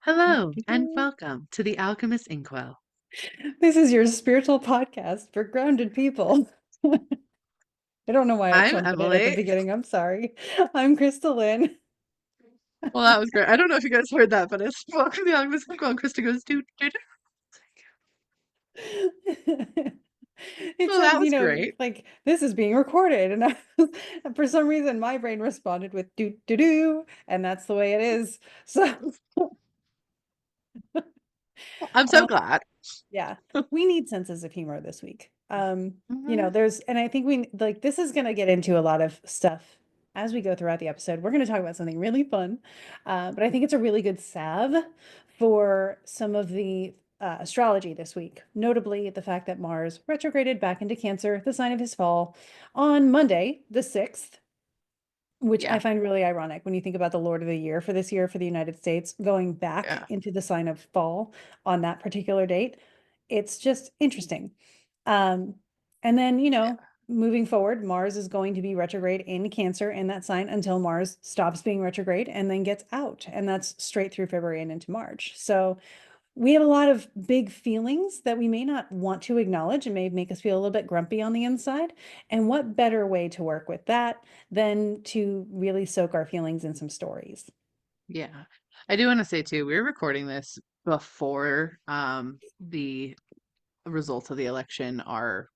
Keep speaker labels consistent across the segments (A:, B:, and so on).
A: Hello and welcome to the Alchemist Inkwell.
B: This is your spiritual podcast for grounded people. I don't know why I
A: I'm
B: trumped it at the
A: Emily.
B: beginning. I'm sorry. I'm KristaLyn.
A: Well, that was great. I don't know if you guys heard that, but it's welcome to the Alchemist Inkwell. And Krista goes, dude, dude.
B: It
A: Well,
B: said,
A: that was great.
B: like this is being recorded, and for some reason my brain responded with do do do, and that's the way it is. So,
A: I'm so
B: um,
A: glad.
B: yeah, we need senses of humor this week.
A: Mhm.
B: And I think we like this is going to get into a lot of stuff as we go throughout the episode. We're going to talk about something really fun, but I think it's a really good salve for some of the astrology this week, notably the fact that Mars retrograded back into Cancer, the sign of his fall, on Monday, the 6th, which I
A: Yeah,
B: find really ironic when you think about the Lord of the Year for this year for the United States going back
A: yeah,
B: into the sign of fall on that particular date. It's just interesting. Um, and then,
A: yeah.
B: moving forward, Mars is going to be retrograde in Cancer in that sign until Mars stops being retrograde and then gets out. And that's straight through February and into March. So we have a lot of big feelings that we may not want to acknowledge and may make us feel a little bit grumpy on the inside. And what better way to work with that than to really soak our feelings in some stories?
A: Yeah. I do want to say too, we're recording this before the results of the election are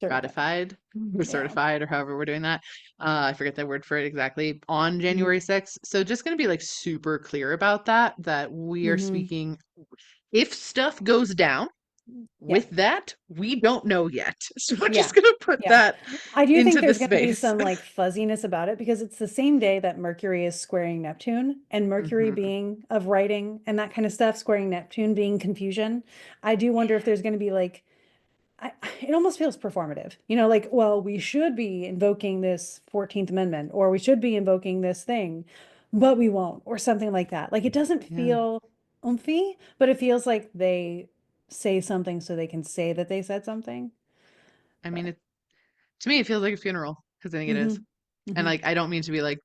B: Certified.
A: ratified or
B: Yeah.
A: certified or however we're doing that. I forget the word for it exactly on
B: Hmm.
A: January 6th. So just going to be like super clear about that, that we are
B: Hmm.
A: speaking if stuff goes down
B: Yeah.
A: with that, we don't know yet. So we're
B: Yeah.
A: just going to put
B: Yeah.
A: that
B: I do think
A: into the
B: there's going to be
A: space.
B: some like fuzziness about it because it's the same day that Mercury is squaring Neptune, and Mercury
A: Hmm.
B: being of writing and that kind of stuff, squaring Neptune being confusion. I do wonder if there's going to be like, it almost feels performative, like, well, we should be invoking this 14th Amendment or we should be invoking this thing, but we won't, or something like that. Like it doesn't
A: Yeah.
B: feel umphy, but it feels like they say something so they can say that they said something.
A: I mean,
B: But
A: to me, it feels like a funeral because I think it is.
B: hmm.
A: And
B: Hmm.
A: like, I don't mean to be like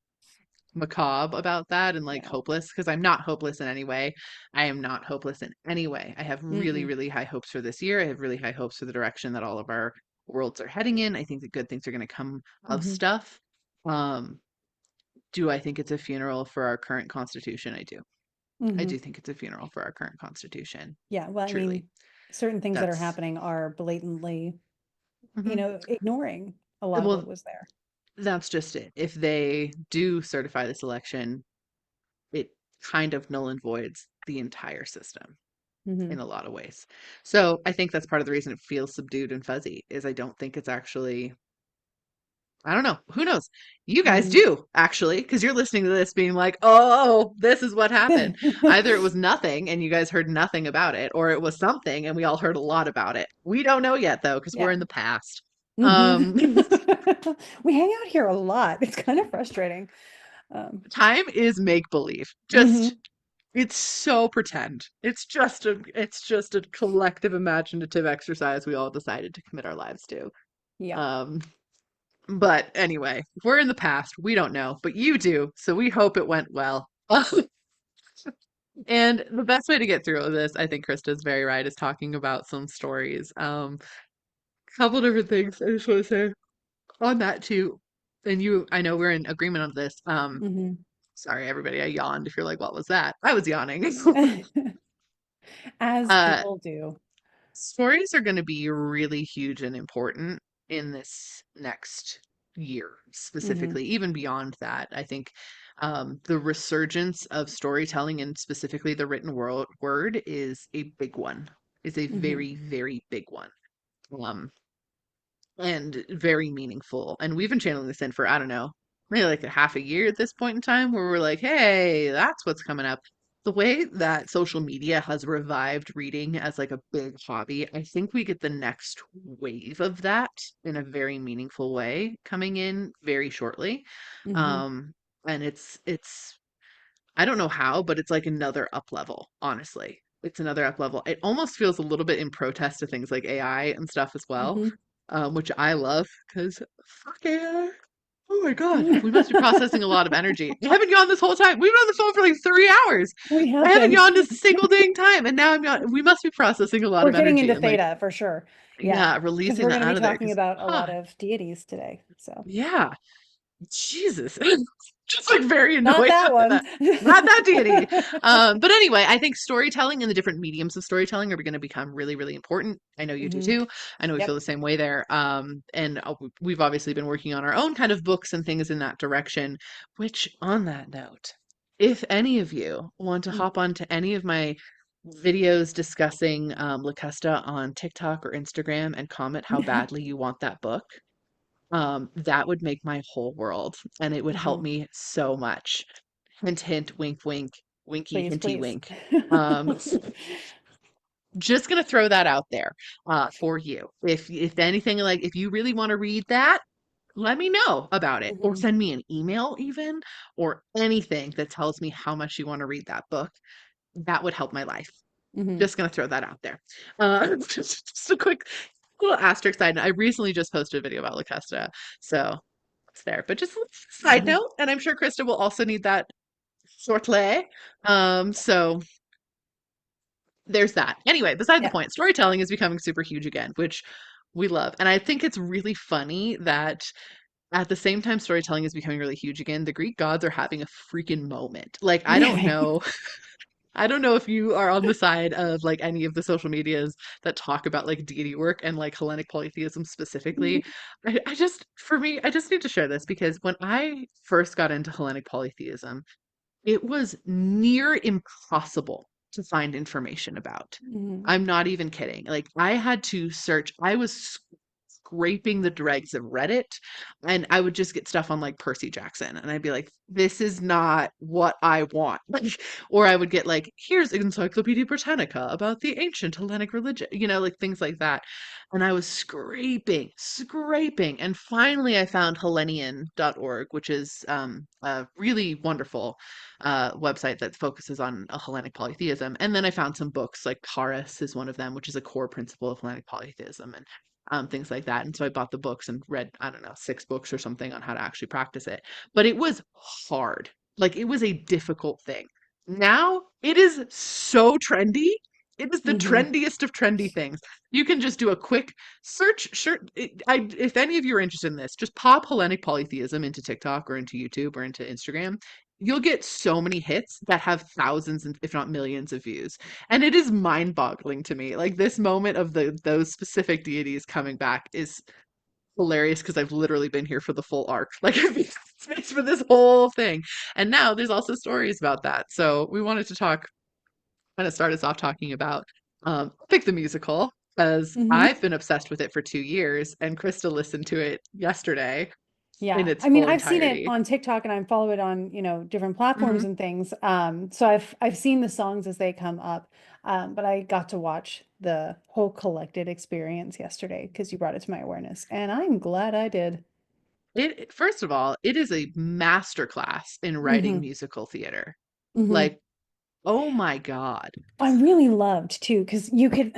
A: macabre about that and like
B: Yeah.
A: hopeless because I'm not hopeless in any way. I am not hopeless in any way. I have really,
B: Mm-mm.
A: really high hopes for this year. I have really high hopes for the direction that all of our worlds are heading in. I think that good things are going to come of
B: Hmm.
A: stuff. Um, do I think it's a funeral for our current constitution? I do. I
B: Hmm.
A: do think it's a funeral for our current constitution.
B: Yeah, well, I
A: Truly.
B: mean, certain things that are
A: That's
B: happening are blatantly,
A: mhm.
B: ignoring a lot of what
A: Well,
B: was there.
A: that's just it. If they do certify this election, it kind of null and voids the entire system
B: Hmm.
A: in a lot of ways. So I think that's part of the reason it feels subdued and fuzzy is I don't think it's actually I don't know. Who knows? You guys
B: Hmm.
A: do actually, because you're listening to this being like, oh, this is what happened. Either it was nothing and you guys heard nothing about it, or it was something and we all heard a lot about it. We don't know yet though, because we're
B: Yeah.
A: in the past.
B: Hmm.
A: Um,
B: We hang out here a lot. It's kind of frustrating. Um,
A: time is make believe. Just
B: mhm.
A: it's so pretend. It's just a collective imaginative exercise we all decided to commit our lives to.
B: Yeah.
A: Um, but anyway, we're in the past. We don't know, but you do. So we hope it went well. And the best way to get through all this, I think Krista's very right, is talking about some stories. Couple different things I just want to say on that too. And you, I know we're in agreement on this.
B: Hmm.
A: Sorry everybody, I yawned. If you're like, what was that? I was yawning.
B: As
A: uh,
B: people do.
A: Stories are going to be really huge and important in this next year,
B: Hmm.
A: specifically, even beyond that. I think the resurgence of storytelling and specifically the written word is a big one, is a
B: Hmm.
A: very, very big one. Um, and very meaningful. And we've been channeling this in for, I don't know, maybe like a half a year at this point in time, where we're like, hey, that's what's coming up. The way that social media has revived reading as like a big hobby, I think we get the next wave of that in a very meaningful way coming in very shortly.
B: Hmm.
A: Um, and it's I don't know how, but it's like another up level, honestly. It's another up level. It almost feels a little bit in protest to things like AI and stuff as well,
B: Hmm.
A: which I love because fuck AI. Oh my God, we must be processing a lot of energy. I haven't yawned this whole time. We've been on the phone for like 3 hours.
B: We
A: I
B: have
A: haven't
B: been.
A: yawned a single dang time, and now I'm yawn. We must be processing a lot
B: We're
A: of
B: getting
A: energy
B: into
A: and like,
B: theta for sure. Yeah,
A: yeah,
B: because
A: releasing
B: we're
A: that
B: going to be
A: out of there.
B: talking
A: Because,
B: about a lot of deities today. So
A: yeah, Jesus. Just like very
B: not
A: annoyed
B: that
A: by
B: one.
A: that. Not that deity. But anyway, I think storytelling and the different mediums of storytelling are going to become really, really important. I know you do
B: Hmm.
A: too. I know we feel
B: Yep.
A: the same way there. And we've obviously been working on our own kind of books and things in that direction. Which, on that note, if any of you want to
B: Mm.
A: hop onto any of my videos discussing Lacusta on TikTok or Instagram and comment how badly you want that book, that would make my whole world, and it would help
B: Hmm.
A: me so much. Hint, hint, wink, wink, winky,
B: Please,
A: hinty,
B: please.
A: wink. Um, just gonna throw that out there for you. If anything, like if you really want to read that, let me know about it, or
B: Hmm.
A: send me an email even, or anything that tells me how much you want to read that book. That would help my life.
B: Hmm.
A: Just gonna throw that out there. Just a quick little asterisk side note. I recently just posted a video about Lacusta, so it's there. But just a side
B: Hmm.
A: note, and I'm sure Krista will also need that shortly. So there's that. Anyway, beside the
B: Yeah.
A: point, storytelling is becoming super huge again, which we love. And I think it's really funny that at the same time storytelling is becoming really huge again, the Greek gods are having a freaking moment. Like, I don't know if you are on the side of like any of the social medias that talk about like deity work and like Hellenic polytheism specifically. I just, for me, I just need to share this because when I first got into Hellenic polytheism, it was near impossible to find information about.
B: Hmm.
A: I'm not even kidding. Like I had to search, I was scraping the dregs of Reddit and I would just get stuff on like Percy Jackson and I'd be like, this is not what I want. Like, or I would get like, here's Encyclopedia Britannica about the ancient Hellenic religion, like things like that. And I was scraping. And finally I found Hellenian.org, which is a really wonderful website that focuses on a Hellenic polytheism. And then I found some books like Taurus is one of them, which is a core principle of Hellenic polytheism. And things like that. And so I bought the books and read, I don't know, 6 books or something on how to actually practice it. But it was hard. Like it was a difficult thing. Now it is so trendy. It is the
B: Hmm.
A: trendiest of trendy things. You can just do a quick search. Sure, if any of you are interested in this, just pop Hellenic polytheism into TikTok or into YouTube or into Instagram. You'll get so many hits that have thousands, and if not millions, of views. And it is mind-boggling to me. Like this moment of those specific deities coming back is hilarious because I've literally been here for the full arc. Like I've been space for this whole thing. And now there's also stories about that. So we wanted to kind of start us off talking about Pick the Musical, because
B: Hmm.
A: I've been obsessed with it for 2 years and Krista listened to it yesterday in
B: Yeah.
A: its
B: I mean,
A: full
B: I've seen it
A: entirety.
B: on TikTok and I follow it on, different platforms
A: Hmm.
B: and things. So I've seen the songs as they come up. But I got to watch the whole collected experience yesterday because you brought it to my awareness, and I'm glad I did.
A: It first of all, it is a masterclass in writing
B: Hmm.
A: musical theater.
B: Hmm.
A: Like, oh my God.
B: I really loved too, because you could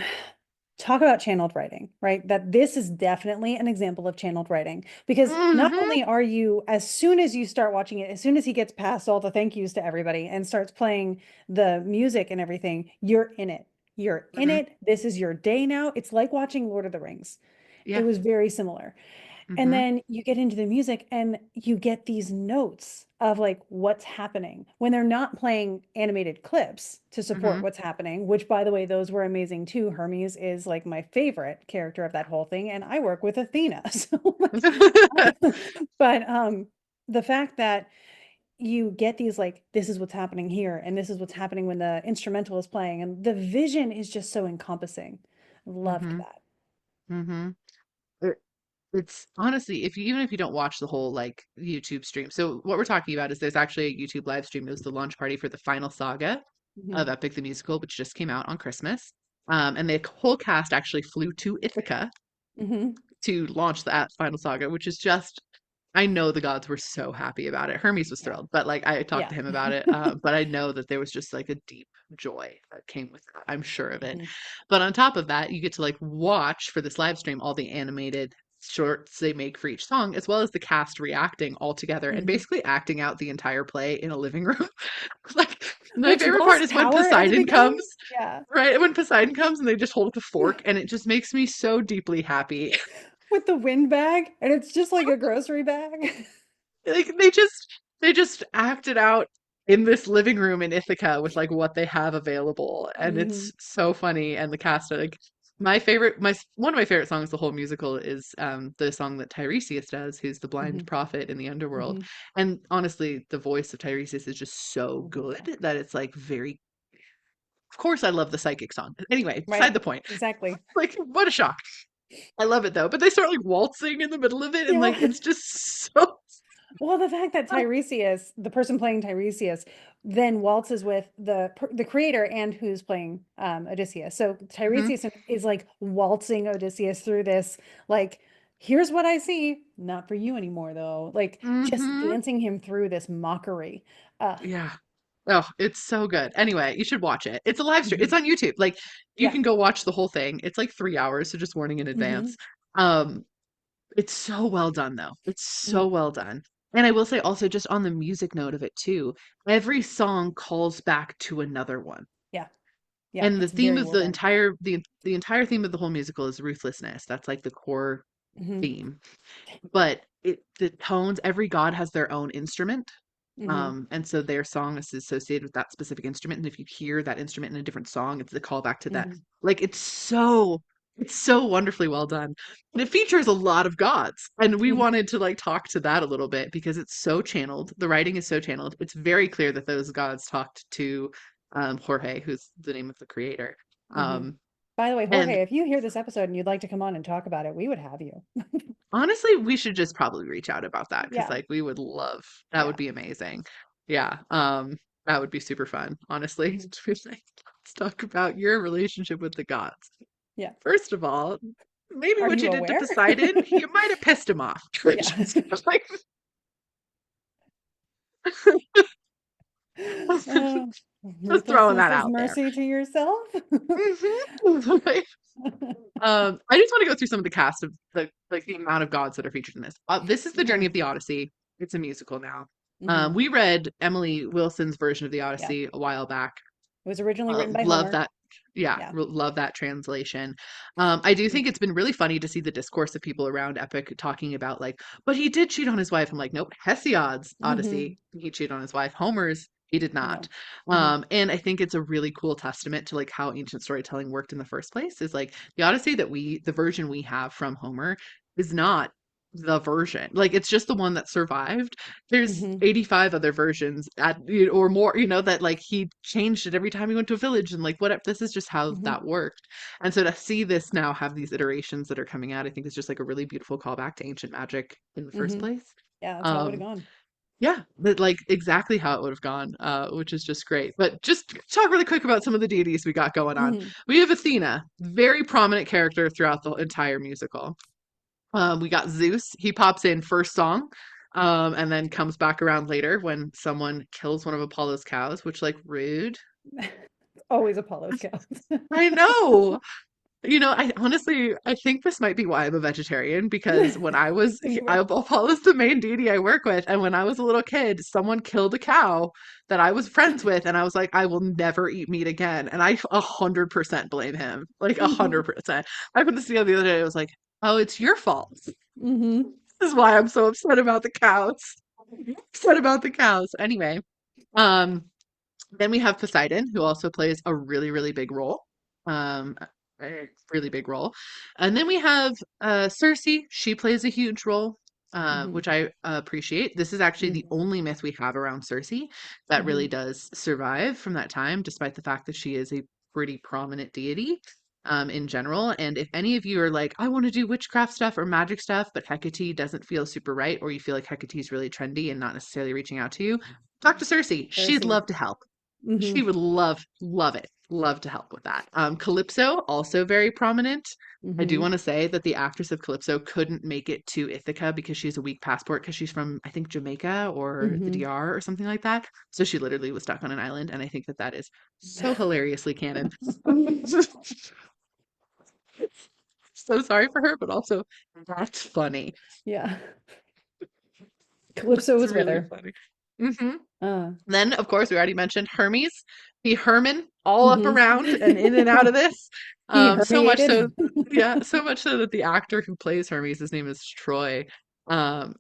B: talk about channeled writing, right? That this is definitely an example of channeled writing because not
A: Hmm.
B: only are you, as soon as you start watching it, as soon as he gets past all the thank yous to everybody and starts playing the music and everything, you're in it. You're in
A: Hmm.
B: it. This is your day now. It's like watching Lord of the Rings. It
A: Yeah.
B: was very similar. And
A: Hmm.
B: then you get into the music and you get these notes of like what's happening when they're not playing animated clips to support
A: Hmm.
B: what's happening, which by the way, those were amazing too. Hermes is like my favorite character of that whole thing. And I work with Athena. So like, but the fact that you get these like, this is what's happening here, and this is what's happening when the instrumental is playing, and the vision is just so encompassing. Loved
A: Hmm.
B: that.
A: Hmm. It's honestly, if you even if you don't watch the whole like YouTube stream. So what we're talking about is there's actually a YouTube live stream. It was the launch party for the final saga of
B: Hmm.
A: Epic the Musical, which just came out on Christmas. And the whole cast actually flew to Ithaca
B: Hmm.
A: to launch that final saga, which is just, I know the gods were so happy about it. Hermes was
B: Yeah.
A: thrilled, but like I talked
B: Yeah.
A: to him about it. But I know that there was just like a deep joy that came with that. I'm sure of it.
B: Mhm.
A: But on top of that, you get to like watch for this live stream all the animated shorts they make for each song, as well as the cast reacting all together and
B: Mhm.
A: basically acting out the entire play in a living room. Like, my
B: Which
A: favorite part
B: lost
A: is when
B: power at the
A: Poseidon comes,
B: beginning. Yeah.
A: right? When Poseidon comes and they just hold up a fork, and it just makes me so deeply happy.
B: With the wind bag, and it's just like a grocery bag.
A: Like they just acted out in this living room in Ithaca with like what they have available, and
B: Hmm.
A: it's so funny. And the cast, like one of my favorite songs, the whole musical, is the song that Tiresias does, who's the blind
B: Hmm.
A: prophet in the underworld.
B: Hmm.
A: And honestly, the voice of Tiresias is just so good that it's like very. Of course, I love the psychic song. Anyway, beside
B: Right.
A: the point.
B: Exactly.
A: Like, what a shock! I love it though, but they start like waltzing in the middle of it, and like
B: Yeah.
A: it's just so.
B: Well, the fact that Tiresias, the person playing Tiresias, then waltzes with the creator and who's playing Odysseus. So Tiresias is like waltzing Odysseus through this, like, here's what I see, not for you anymore, though. Like just
A: Mm-hmm.
B: dancing him through this mockery. Uh,
A: Yeah. Oh, it's so good. Anyway, you should watch it. It's a live stream. It's
B: mhm.
A: on YouTube. Like you
B: Yeah.
A: can go watch the whole thing. It's like 3 hours, so just warning in
B: Hmm.
A: advance. Um, it's so well done though. It's so
B: Hmm.
A: well done. And I will say also just on the music note of it too, every song calls back to another one.
B: Yeah. Yeah.
A: And the
B: It's
A: theme
B: very
A: of
B: well done.
A: the entire theme of the whole musical is ruthlessness. That's like the core
B: Hmm.
A: theme. But the tones, every god has their own instrument.
B: Hmm.
A: And so their song is associated with that specific instrument. And if you hear that instrument in a different song, it's a callback to that.
B: Hmm.
A: Like it's so wonderfully well done. And it features a lot of gods. And we
B: Hmm.
A: wanted to like talk to that a little bit because it's so channeled. The writing is so channeled. It's very clear that those gods talked to Jorge, who's the name of the creator.
B: Hmm.
A: Um,
B: By the way,
A: and
B: Jorge, if you hear this episode and you'd like to come on and talk about it, we would have you.
A: honestly, we should just probably reach out about that because
B: Yeah.
A: like we would love that would
B: Yeah.
A: be amazing. Yeah. That would be super fun, honestly.
B: Mhm.
A: To be like, let's talk about your relationship with the gods.
B: Yeah.
A: First of all, maybe
B: Are
A: what
B: you
A: you did to
B: aware?
A: Poseidon, you might have pissed him off.
B: Yeah.
A: Like,
B: Uh,
A: just throwing
B: ruthlessness
A: that
B: is
A: out there.
B: mercy to yourself.
A: Mhm. I just want to go through some of the cast of the like the amount of gods that are featured in this. This is the Journey
B: Hmm.
A: of the Odyssey. It's a musical now.
B: Hmm.
A: We read Emily Wilson's version of the
B: Yeah.
A: Odyssey a while back.
B: It was originally written by
A: Love
B: Homer.
A: that. Yeah,
B: Yeah.
A: love that translation. I do
B: Mhm.
A: think it's been really funny to see the discourse of people around Epic talking about like, but he did cheat on his wife. I'm like, nope. Hesiod's Odyssey,
B: Mhm.
A: he cheated on his wife. Homer's, he did not.
B: No. Hmm.
A: And I think it's a really cool testament to like how ancient storytelling worked in the first place. Is like the Odyssey the version we have from Homer, is not the version. Like it's just the one that survived. There's
B: Hmm.
A: 85 other versions or more, that like he changed it every time he went to a village and like whatever. This is just how
B: Hmm.
A: that worked. And so to see this now have these iterations that are coming out, I think is just like a really beautiful callback to ancient magic in the first
B: Hmm.
A: place.
B: Yeah, that's how it would have
A: Um,
B: gone.
A: yeah, but like exactly how it would have gone, which is just great. But just talk really quick about some of the deities we got going on.
B: Hmm.
A: We have Athena, very prominent character throughout the entire musical. We got Zeus. He pops in first song, and then comes back around later when someone kills one of Apollo's cows, which like rude.
B: Always Apollo's cows.
A: I know. I think this might be why I'm a vegetarian because when Apollo's the main deity I work with, and when I was a little kid, someone killed a cow that I was friends with, and I was like, I will never eat meat again, and I 100% blame him, like a
B: Hmm.
A: hundred percent. I put this together the other day. I was like, oh, it's your fault.
B: Hmm.
A: This is why I'm so upset about the cows. Upset about the cows. Anyway, um, then we have Poseidon, who also plays a really, really big role. A really big role. And then we have Circe. She plays a huge role,
B: Hmm.
A: which I appreciate. This is actually the
B: Hmm.
A: only myth we have around Circe that really
B: Hmm.
A: does survive from that time, despite the fact that she is a pretty prominent deity. In general, and if any of you are like, I want to do witchcraft stuff or magic stuff, but Hecate doesn't feel super right, or you feel like Hecate is really trendy and not necessarily reaching out to you, talk to Circe. She'd
B: Cersei.
A: love to help.
B: Hmm.
A: She would love it. Love to help with that. Calypso, also very prominent. I do
B: Hmm.
A: want to say that the actress of Calypso couldn't make it to Ithaca because she's a weak passport because she's from, I think, Jamaica or the
B: Hmm.
A: DR or something like that. So she literally was stuck on an island, and I think that that is so hilariously canon. so sorry for her, but also that's funny.
B: Yeah. Calypso
A: It's
B: was with
A: really
B: her.
A: funny. Hmm.
B: Uh,
A: Then, of course, we already mentioned Hermes. He Herman all up
B: hmm
A: around and in and out of this.
B: He
A: So much so,
B: herniated.
A: yeah, so much so that the actor who plays Hermes, his name is Troy.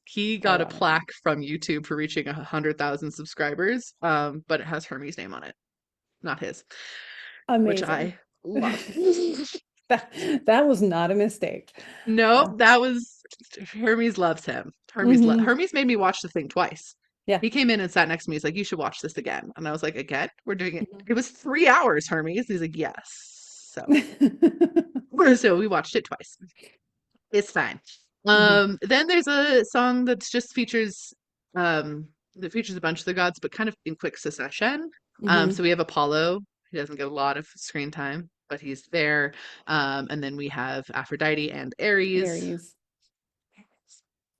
A: He
B: I
A: got a
B: love it.
A: plaque from YouTube for reaching 100,000 subscribers. But it has Hermes' name on it, not his, which
B: Amazing.
A: I love.
B: That was not a mistake.
A: No,
B: Uh,
A: that was Hermes loves him.
B: hmm
A: Hermes made me watch the thing twice.
B: Yeah.
A: He came in and sat next to me. He's like, "You should watch this again." And I was like, "Again? We're doing it."
B: Mhm.
A: It was 3 hours, Hermes. He's like, "Yes." So we watched it twice. It's fine.
B: hmm
A: Then there's a song that's just features that features a bunch of the gods, but kind of in quick succession.
B: hmm
A: So we have Apollo. He doesn't get a lot of screen time, but he's there. And then we have Aphrodite and Ares.
B: Aries.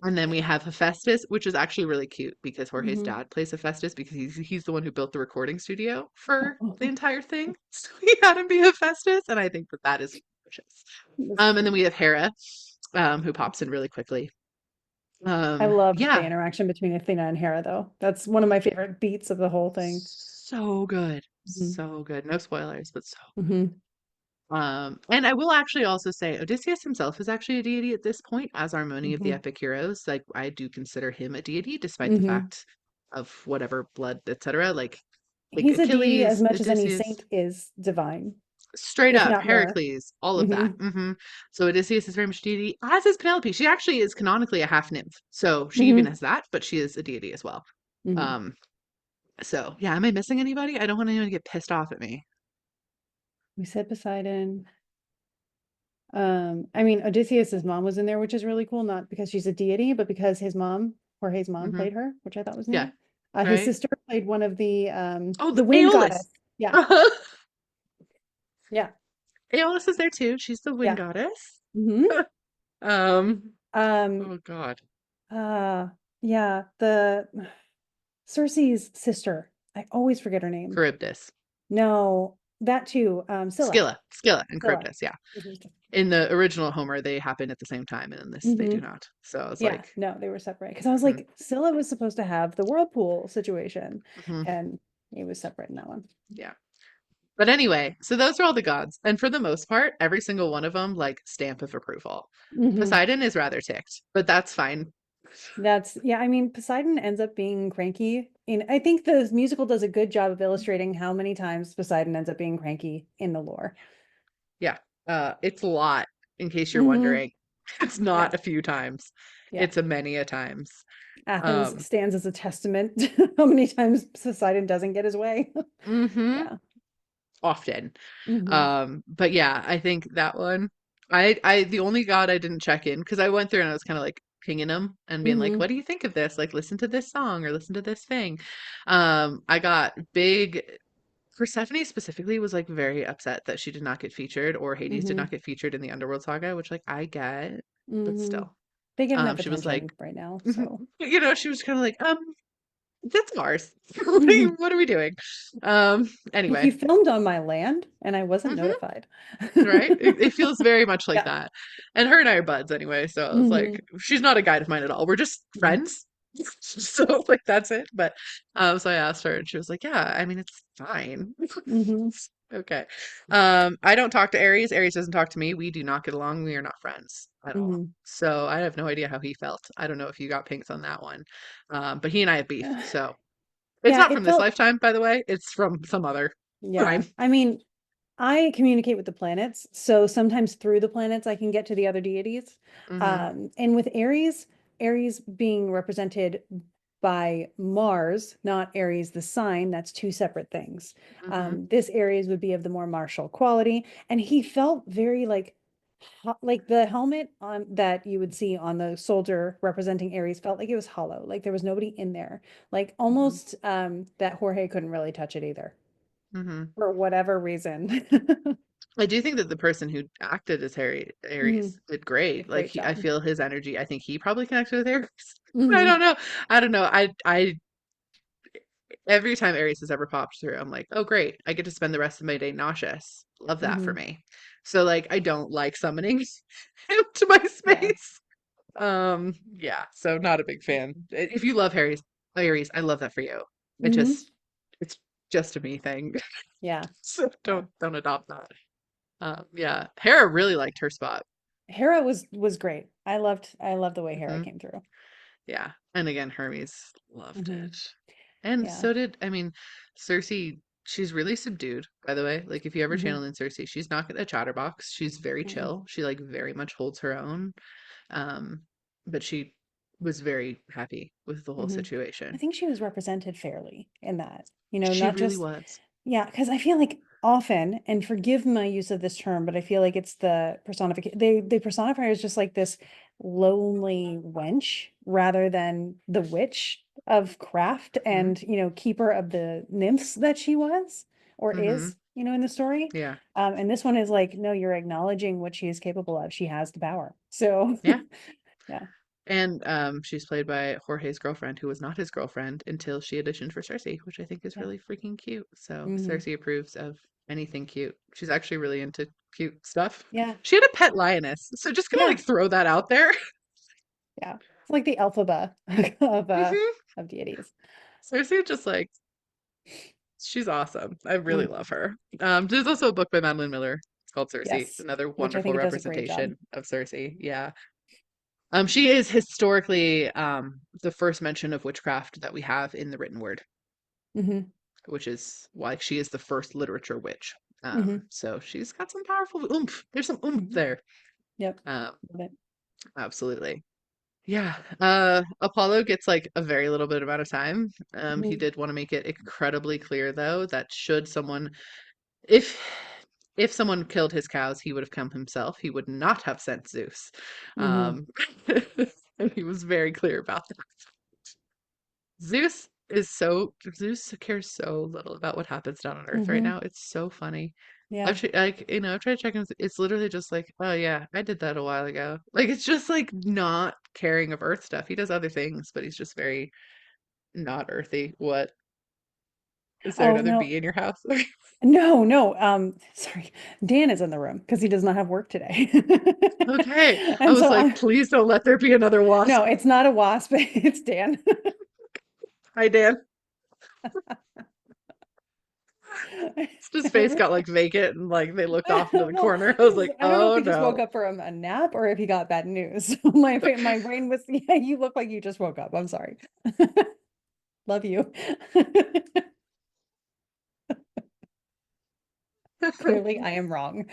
A: And then we have Hephaestus, which is actually really cute because Jorge's
B: hmm
A: dad plays Hephaestus because he's the one who built the recording studio for the entire thing. So he had him be Hephaestus, and I think that that is precious.
B: That's
A: And then
B: cute.
A: we have Hera, who pops in really quickly.
B: I loved the
A: Yeah,
B: interaction between Athena and Hera, though. That's one of my favorite beats of the whole thing.
A: so good,
B: hmm
A: so good. No spoilers, but so
B: hmm
A: And I will actually also say Odysseus himself is actually a deity at this point, as are many of the
B: hmm
A: epic heroes. Like I do consider him a deity, despite the
B: hmm
A: fact of whatever blood, etc. Like
B: He's a deity as
A: Achilles,
B: much as any
A: Odysseus,
B: saint is divine,
A: straight
B: if
A: up,
B: not more.
A: Heracles, all of
B: hmm
A: that. So Odysseus is very much a deity, as is Penelope. She actually is canonically a half nymph, so she even
B: hmm
A: has that, but she is a deity as well.
B: hmm
A: Um, so yeah, am I missing anybody? I don't want anyone to get pissed off at me.
B: We said Poseidon. I mean, Odysseus's mom was in there, which is really cool, not because she's a deity, but because his mom, Jorge's mom,
A: Hmm.
B: played her, which I thought was
A: Yeah,
B: neat. His
A: right.
B: sister played one of
A: Oh,
B: the wind
A: Aeolus.
B: goddess. Yeah, yeah,
A: Aeolus is there too. She's the wind
B: yeah.
A: goddess.
B: hmm
A: Um,
B: Um,
A: oh God.
B: uh, yeah, the Circe's sister. I always forget her name.
A: Charybdis.
B: No, that too. Scylla.
A: Scylla and
B: Scylla.
A: Charybdis, yeah. In the original Homer, they happen at the same time, and in this they
B: hmm
A: do not. So I was
B: Yeah,
A: like,
B: no, they were separate because I was
A: mhm,
B: like, Scylla was supposed to have the whirlpool situation,
A: mhm,
B: and it was separate in that one.
A: yeah. But anyway, so those are all the gods. And for the most part, every single one of them, like, stamp of approval.
B: hmm
A: Poseidon is rather ticked, but that's fine.
B: That's yeah, I mean, Poseidon ends up being cranky. And I think the musical does a good job of illustrating how many times Poseidon ends up being cranky in the lore.
A: Yeah. It's a lot, in case you're
B: hmm
A: wondering. It's
B: Yeah,
A: not a few times.
B: yeah.
A: It's a many a times.
B: Athens
A: Um,
B: stands as a testament to how many times Poseidon doesn't get his way.
A: mhm.
B: Yeah.
A: Often.
B: hmm
A: But yeah, I think that one. The only god I didn't check in because I went through and I was kind of like pinging him and being like,
B: hmm
A: "What do you think of this? Like, listen to this song or listen to this thing." I got big. Persephone specifically was like very upset that she did not get featured or Hades did not
B: hmm
A: get featured in the Underworld saga, which like I get, but
B: hmm
A: still.
B: They get enough
A: She was like,
B: attention right now, so.
A: she was kind of like, that's Mars.
B: Mhm.
A: What are we doing?
B: You
A: Anyway.
B: filmed on my land and I wasn't
A: Mhm.
B: notified.
A: Right? It feels very much like
B: Yeah.
A: that. And her and I are buds anyway, so I was like,
B: hmm
A: she's not a guide of mine at all. We're just
B: hmm
A: friends. So like that's it. But so I asked her and she was like, yeah, I mean it's fine.
B: hmm
A: Okay. I don't talk to Aries. Aries doesn't talk to me. We do not get along. We are not friends at all.
B: hmm
A: So I have no idea how he felt. I don't know if you got pinks on that one. But he and I have beef. So it's
B: Yeah,
A: not from
B: it
A: this
B: felt,
A: lifetime, by the way. It's from some other
B: yeah.
A: time.
B: I mean, I communicate with the planets, so sometimes through the planets I can get to the other deities.
A: Hmm.
B: And with Aries, Aries being represented by Mars, not Aries the sign, that's two separate things.
A: Hmm.
B: This Aries would be of the more martial quality, and he felt very like the helmet on that you would see on the soldier representing Aries felt like it was hollow, like there was nobody in there, like
A: Hmm.
B: almost that Jorge couldn't really touch it either
A: Hmm.
B: for whatever reason.
A: I do think that the person who acted as Harry
B: Mhm.
A: Aries did great.
B: Did a
A: Like
B: great
A: I
B: job.
A: feel his energy. I think he probably connected with Aries. I
B: hmm
A: don't know. I don't know. I every time Aries has ever popped through, I'm like, oh great, I get to spend the rest of my day nauseous. Love that for
B: Hmm.
A: me. So like I don't like summoning him to my
B: Yeah.
A: space. Yeah, so not a big fan. If you love Aries, I love that for you. It
B: Hmm.
A: just it's just a me thing.
B: Yeah.
A: So
B: Yeah.
A: don't adopt that. Yeah, Hera really liked her spot.
B: Hera was great. I loved the way Hera
A: Hmm.
B: came through.
A: Yeah, and again, Hermes loved
B: Hmm.
A: it, and
B: Yeah.
A: so did I mean, Cersei. She's really subdued, by the way. Like if you ever
B: Hmm.
A: channel in Cersei, she's not a chatterbox. She's very
B: Hmm.
A: chill. She like very much holds her own. Um, but she was very happy with the whole
B: Hmm. I
A: situation.
B: think she was represented fairly in that,
A: She
B: not
A: really
B: just,
A: was.
B: yeah, because I feel like often, and forgive my use of this term, but I feel like it's the personification. They personify her as just like this lonely wench rather than the witch of craft
A: Hmm.
B: and, keeper of the nymphs that she was or
A: Hmm.
B: is, in the story.
A: Yeah.
B: And this one is like, no, you're acknowledging what she is capable of. She has the power. So,
A: Yeah.
B: yeah,
A: And she's played by Jorge's girlfriend, who was not his girlfriend until she auditioned for Cersei, which I think is
B: yeah.
A: really freaking cute. So
B: Hmm.
A: Cersei approves of anything cute. She's actually really into cute stuff.
B: Yeah,
A: She had a pet lioness, so just gonna
B: yeah,
A: like throw that out there.
B: yeah. It's like the alphabet of uh
A: Hmm.
B: of deities.
A: Cersei just like she's awesome. I really
B: Mhm.
A: love her. There's also a book by Madeline Miller. It's called Cersei.
B: Yes,
A: Another
B: which I
A: wonderful
B: think it does a great job.
A: representation of Cersei. Yeah. She is historically the first mention of witchcraft that we have in the written word,
B: Hmm.
A: which is why she is the first literature witch.
B: Hmm.
A: So she's got some powerful oomph. There's some oomph
B: Hmm.
A: there.
B: Yep.
A: Um,
B: Love it.
A: Absolutely. Yeah. Apollo gets like a very little bit amount of time. He
B: Hmm.
A: did want to make it incredibly clear though that should someone if if someone killed his cows, he would have come himself. He would not have sent Zeus.
B: Hmm.
A: Um, and he was very clear about that. Zeus cares so little about what happens down on Earth right
B: Hmm.
A: now. It's so funny.
B: Yeah.
A: I've tried checking. It's literally just like, oh yeah, I did that a while ago. Like it's just like not caring of Earth stuff. He does other things, but he's just very not earthy. What? Is there
B: Oh
A: another
B: no.
A: bee in your house?
B: No, no. Sorry. Dan is in the room because he does not have work today.
A: Okay, I
B: And
A: was
B: so
A: like,
B: I
A: please don't let there be another wasp.
B: no, it's not a wasp, it's Dan.
A: Hi, Dan. His face
B: I
A: got like vacant and like they looked off into the
B: well,
A: corner. I was like,
B: I don't know if
A: oh
B: he just woke
A: no.
B: up from a nap or if he got bad news. My brain was, yeah, you look like you just woke up. I'm sorry. Love you. Clearly, I am wrong.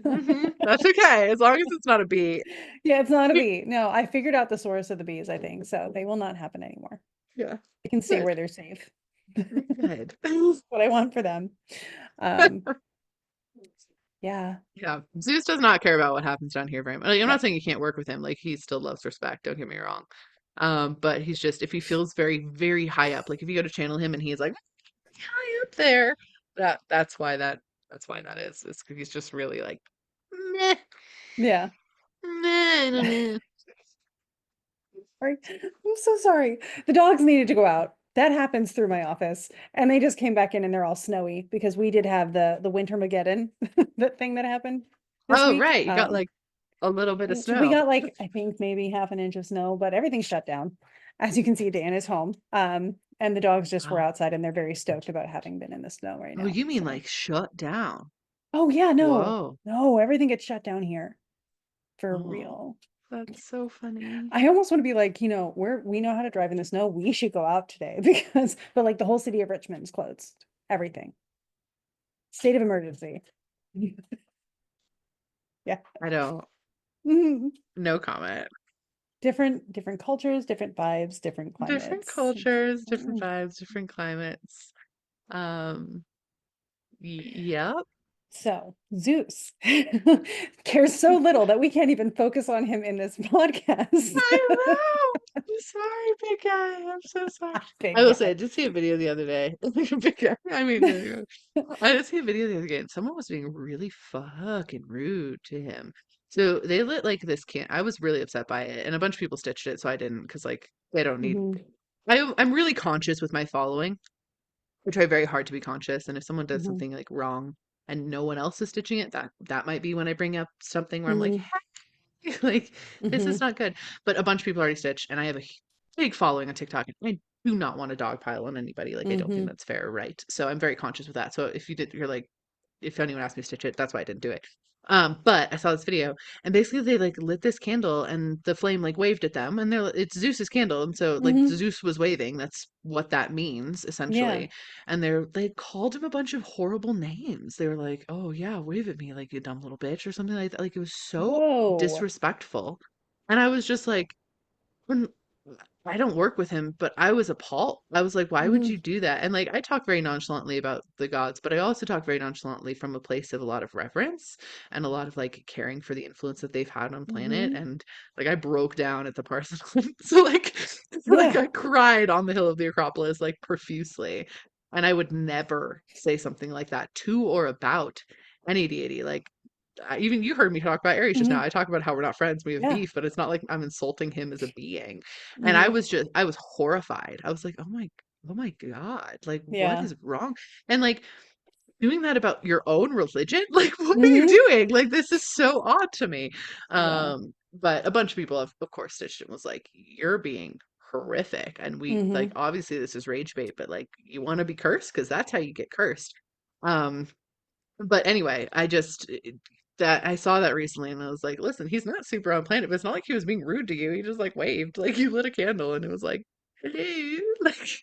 A: That's okay, as long as it's not a bee.
B: Yeah, it's not a bee. No, I figured out the source of the bees, I think. So they will not happen anymore.
A: Yeah,
B: They can stay
A: good,
B: where they're safe.
A: good.
B: What I want for them. Um, yeah,
A: Yeah, Zeus does not care about what happens down here very much. Like, I'm
B: no.
A: not saying you can't work with him. Like he still loves respect. Don't get me wrong. But he's just if he feels very, very high up, like if you go to channel him and he's like high up there, that's why that is. It's 'cause he's just really like meh,
B: Yeah.
A: meh, I don't know.
B: Sorry. I'm so sorry. The dogs needed to go out. That happens through my office. And they just came back in and they're all snowy because we did have the Wintermageddon, that thing that happened this
A: Oh,
B: week.
A: right, you got like a little bit of
B: We
A: snow.
B: got like, I think maybe half an inch of snow, but everything's shut down. As you can see, Dan is home. And the dogs just were
A: Oh,
B: outside and they're very stoked about having been in the snow right
A: oh,
B: now.
A: you mean
B: So,
A: like shut down?
B: oh yeah, no,
A: Whoa.
B: no, everything gets shut down here for
A: Oh,
B: real.
A: that's so funny.
B: I almost want to be like, we know how to drive in the snow. We should go out today but like the whole city of Richmond is closed. Everything. State of emergency. Yeah.
A: I don't,
B: Mhm.
A: no comment.
B: Different cultures, different vibes, different
A: Different
B: climates.
A: cultures, different
B: Mm.
A: vibes, different climates. Um, yep.
B: So Zeus cares so little that we can't even focus on him in this podcast.
A: I know. I'm sorry, big guy. I'm so sorry. I
B: Big
A: will say, I
B: guy.
A: did see a video the other day. Big guy. I mean, I did see a video the other day, and someone was being really fucking rude to him. So they lit like this can. I was really upset by it, and a bunch of people stitched it, so I didn't, because like they don't need.
B: Mhm.
A: I'm really conscious with my following. I try very hard to be conscious, and if someone does
B: Mhm.
A: something like wrong and no one else is stitching it, that might be when I bring up something where I'm like,
B: Mhm.
A: like, this is
B: Mhm.
A: not good. But a bunch of people already stitched, and I have a big following on TikTok. And I do not want to dogpile on anybody. Like, I don't think
B: Mhm.
A: that's fair or right. So I'm very conscious with that. So if you're like, if anyone asked me to stitch it, that's why I didn't do it. But I saw this video, and basically they like lit this candle, and the flame like waved at them, and it's Zeus's candle, and so like
B: Mhm.
A: Zeus was waving. That's what that means
B: Yeah.
A: essentially. And they called him a bunch of horrible names. They were like, "Oh yeah, wave at me like you dumb little bitch" or something like that. Like it was so
B: Whoa.
A: disrespectful, and I was just like, when I don't work with him, but I was appalled. I was like, why would
B: Mhm.
A: you do that? And like, I talk very nonchalantly about the gods, but I also talk very nonchalantly from a place of a lot of reverence and a lot of like caring for the influence that they've had on planet.
B: Mhm.
A: And like, I broke down at the Parthenon. So like, like
B: Yeah.
A: I cried on the hill of the Acropolis like profusely. And I would never say something like that to or about any deity. Like, even you heard me talk about Aries just now.
B: Mhm.
A: I talk about how we're not friends, we have
B: Yeah.
A: beef, but it's not like I'm insulting him as a being. And
B: Mhm.
A: I was horrified. I was like, oh my God, like what
B: Yeah.
A: is wrong? And like doing that about your own religion? Like, what are you
B: Mhm.
A: doing? Like, this is so odd to me.
B: Yeah.
A: But a bunch of people have, of course, stitched it and was like, you're being horrific. And we like
B: Mhm.
A: obviously this is rage bait, but like you want to be cursed because that's how you get cursed. Um, but anyway, that I saw that recently and I was like, listen, he's not super on planet, but it's not like he was being rude to you. He just like waved, like you lit a candle and it was like, hello. Like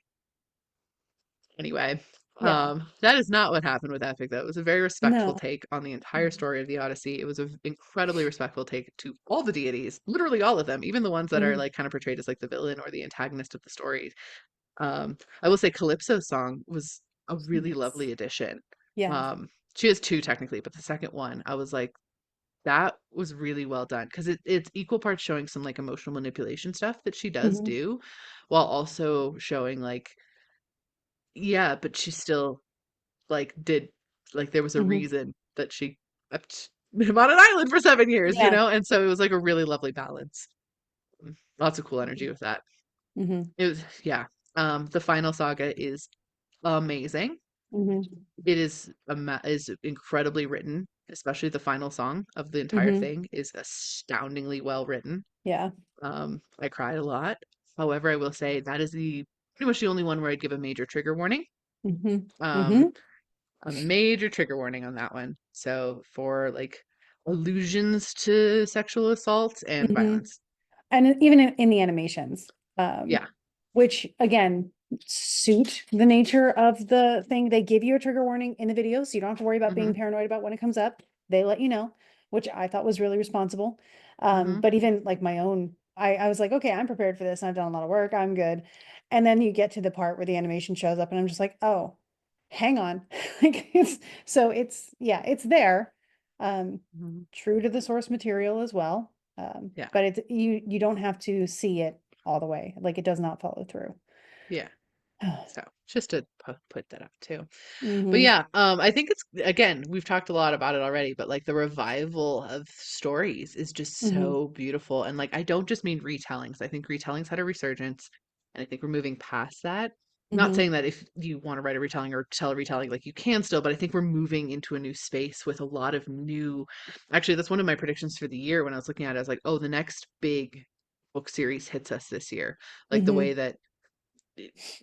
A: anyway,
B: Yeah.
A: that is not what happened with Epic though. It was a very respectful
B: No.
A: take on the entire story of the Odyssey. It was an incredibly respectful take to all the deities, literally all of them, even the ones that are
B: Mhm.
A: like kind of portrayed as like the villain or the antagonist of the story. I will say Calypso's song was a really
B: Yes.
A: lovely addition.
B: Yeah.
A: Um, she has two technically, but the second one, I was like, that was really well done because it's equal parts showing some like emotional manipulation stuff that she does
B: Mhm.
A: do, while also showing like, yeah, but she still like did like there was a
B: Mhm.
A: reason that she kept him on an island for 7 years, you
B: Yeah.
A: know, and so it was like a really lovely balance. Lots of cool energy with that.
B: Mhm.
A: It was yeah. The final saga is amazing.
B: Mhm.
A: It is incredibly written, especially the final song of the entire
B: Mhm.
A: thing is astoundingly well written.
B: Yeah.
A: I cried a lot. However, I will say that is the pretty much the only one where I'd give a major trigger warning.
B: Mhm.
A: Um,
B: Mhm.
A: a major trigger warning on that one. So for like allusions to sexual assault and
B: Mhm.
A: violence.
B: And even in the animations, um,
A: Yeah.
B: which again suit the nature of the thing. They give you a trigger warning in the video, so you don't have to worry about being
A: Mm-hmm.
B: paranoid about when it comes up. They let you know, which I thought was really responsible.
A: Mm-hmm.
B: But even like my own, I was like, okay, I'm prepared for this. I've done a lot of work. I'm good. And then you get to the part where the animation shows up, and I'm just like, oh, hang on. Like it's yeah, it's there. Um,
A: Hmm.
B: true to the source material as well.
A: Yeah.
B: But it's you don't have to see it all the way. Like it does not follow through.
A: Yeah. So just to put that up too. But
B: Hmm.
A: yeah, I think it's again, we've talked a lot about it already, but like the revival of stories is just
B: Hmm.
A: so beautiful. And like I don't just mean retellings. I think retellings had a resurgence, and I think we're moving past that. Not
B: Hmm.
A: saying that if you want to write a retelling or tell a retelling, like you can still, but I think we're moving into a new space with a lot of new. Actually, that's one of my predictions for the year when I was looking at it. I was like, oh, the next big book series hits us this year. Like the
B: Hmm.
A: way that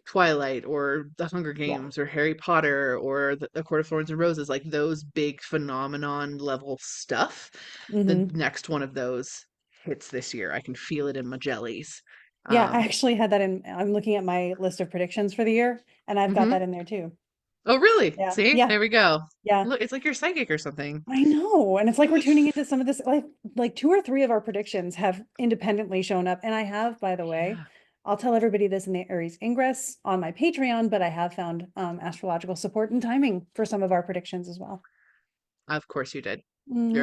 A: Twilight or The Hunger
B: Yeah.
A: Games or Harry Potter or the Court of Thorns and Roses, like those big phenomenon level stuff. The
B: Hmm.
A: next one of those hits this year. I can feel it in my jellies.
B: Yeah, I
A: Um,
B: actually had that in, I'm looking at my list of predictions for the year, and I've got
A: mhm.
B: that in there too.
A: Oh, really?
B: Yeah.
A: See,
B: Yeah.
A: there we go.
B: Yeah.
A: Look, it's like you're psychic or something.
B: I know. And it's like we're tuning into some of this, like two or three of our predictions have independently shown up. And I have, by the way,
A: Yeah,
B: I'll tell everybody this in the Aries Ingress on my Patreon, but I have found astrological support and timing for some of our predictions as well.
A: of course you did.
B: Hmm.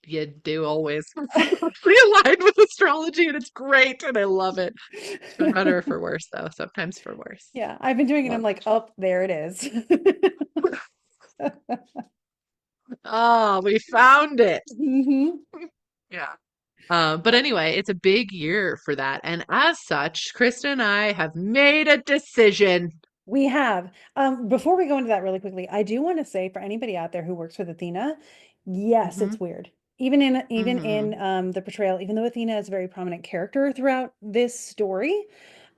A: You do always. Realigned with astrology, and it's great, and I love it. For better or for worse, though. Sometimes for worse.
B: Yeah, I've been doing it. I'm
A: Love
B: like, oh, there it is.
A: Oh, we found it.
B: Hmm.
A: Yeah. But anyway, it's a big year for that. And as such, Krista and I have made a decision.
B: We have. Before we go into that really quickly, I do want to say for anybody out there who works with Athena, yes,
A: Mm-hmm.
B: it's weird. Even in
A: Mm-hmm.
B: the portrayal, even though Athena is a very prominent character throughout this story,